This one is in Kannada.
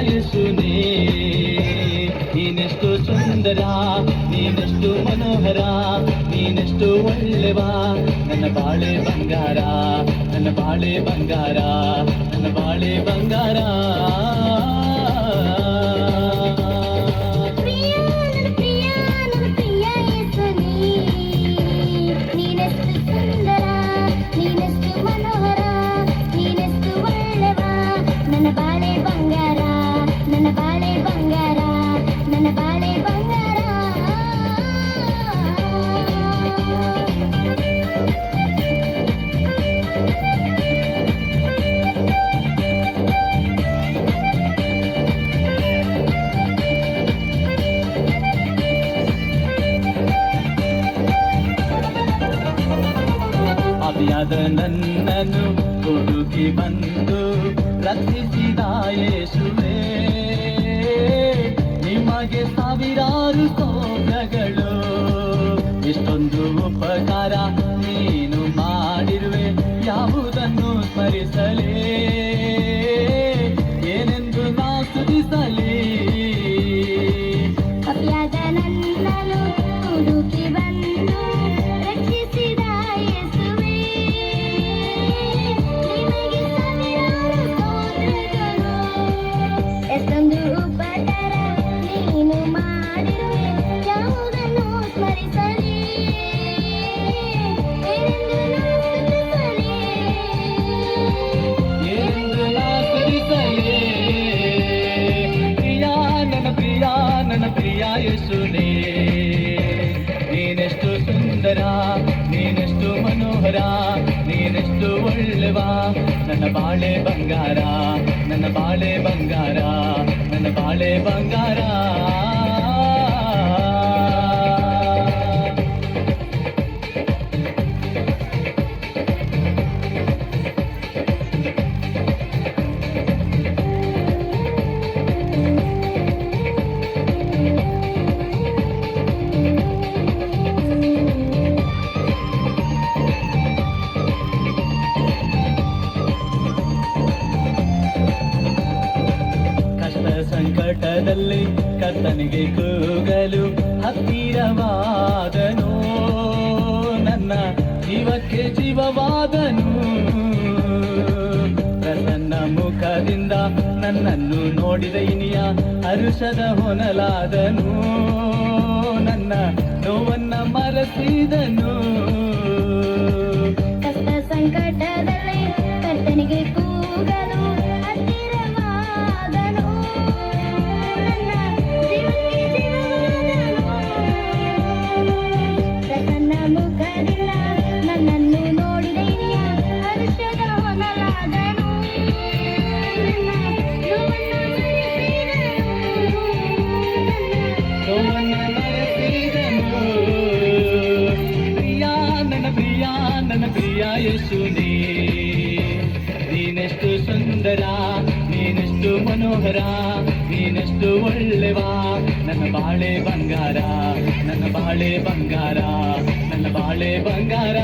ಯೇಸುನೇ, ನೀನೆಷ್ಟು ಸುಂದರ, ನೀನೆಷ್ಟು ಮನೋಹರ, ನೀನೆಷ್ಟು ಒಳ್ಳೆವ, ನನ್ನ ಬಾಳೆ ಬಂಗಾರ, ನನ್ನ ಬಾಳೆ ಬಂಗಾರ, ನನ್ನ ಬಾಳೆ ಬಂಗಾರ. ಪಾಪಿಯಾದ ನನ್ನನ್ನು ಹುಡುಕಿ ಬಂದು ರಕ್ಷಿಸಿದ ಯೇಸುವೇ, ನಿಮಗೆ ಸಾವಿರಾರು ಸ್ತೋತ್ರಗಳು. ಇಷ್ಟೊಂದು ಉಪಕಾರ ನೀನು ಮಾಡಿರುವೆ, ಯಾವುದನ್ನು ಸ್ಮರಿಸಲೇ, ಏನೆಂದು ನಾ ಸ್ತುತಿಸಲೇ. ಪಾಪಿಯಾದ ನನ್ನನ್ನು ಹುಡುಕಿ ಬಂದು ರಕ್ಷಿಸಿದ ಯೇಸುವೇ, ನಿಮಗೆ ಸಾವಿರಾರು ಸ್ತೋತ್ರಗಳು. ಎಷ್ಟೊಂದು ಉಪಕಾರ ನೀನು ಮಾಡಿರುವೆ, ಯಾವುದನ್ನು ಸ್ಮರಿಸಲಿ, ಏನೆಂದು ನಾ ಸ್ತುತಿಸಲೇ. ಪ್ರಿಯ ನನ್ನ ಪ್ರಿಯ, ನನ್ನ ಪ್ರಿಯ ಯೇಸುನೇ, ನೀನೆಷ್ಟು ಸುಂದರ, ನೀನೆಷ್ಟು ಮನೋಹರ, ನೀನೆಷ್ಟು ಒಳ್ಳೆವ, ನನ್ನ ಬಾಳೆ ಬಂಗಾರ, ನನ್ನ ಬಾಳೆ ಬಂಗಾರ, ನನ್ನ ಬಾಳೆ ಬಂಗಾರ. ಸಂಕಟದಲ್ಲಿ ಕರ್ತನಿಗೆ ಕೂಗಲು ಹತ್ತಿರವಾದನು, ನನ್ನ ಜೀವಕ್ಕೆ ಜೀವವಾದನು. ಪ್ರಸನ್ನ ಮುಖದಿಂದ ನನ್ನನ್ನು ನೋಡಿದ ಇನಿಯ ಹರುಷದ ಹೊನಲಾದನು, ನನ್ನ ನೋವನ್ನ ಮರೆಸಿದನು. ಕಷ್ಟ ಸಂಕಟದಲ್ಲಿ ಕರ್ತನಿಗೆ ಕೂಗಲು ಹತ್ತಿರವಾದನು, ನನ್ನ ಜೀವಕ್ಕೆ ಜೀವವಾದನು. ಪ್ರಸನ್ನ ಮುಖದಿಂದ ನನ್ನನ್ನು ನೋಡಿದ ಇನಿಯ ಹರ್ಷದ ಹೊನಲಾದನು, ನನ್ನ ನೋವನ್ನ ಮರೆಸಿದನು. ಪ್ರಿಯ ನನ್ನ ಪ್ರಿಯ, ನನ್ನ ಪ್ರಿಯ ಯೇಸುನೇ, ನೀನೆಷ್ಟು ಸುಂದರ, ನೀನೆಷ್ಟು ಮನೋಹರ, ನೀನೆಷ್ಟು ಒಳ್ಳೆವ, ನನ್ನ ಬಾಳೆ ಬಂಗಾರ, ನನ್ನ ಬಾಳೆ ಬಂಗಾರ, ನನ್ನ ಬಾಳೆ ಬಂಗಾರ.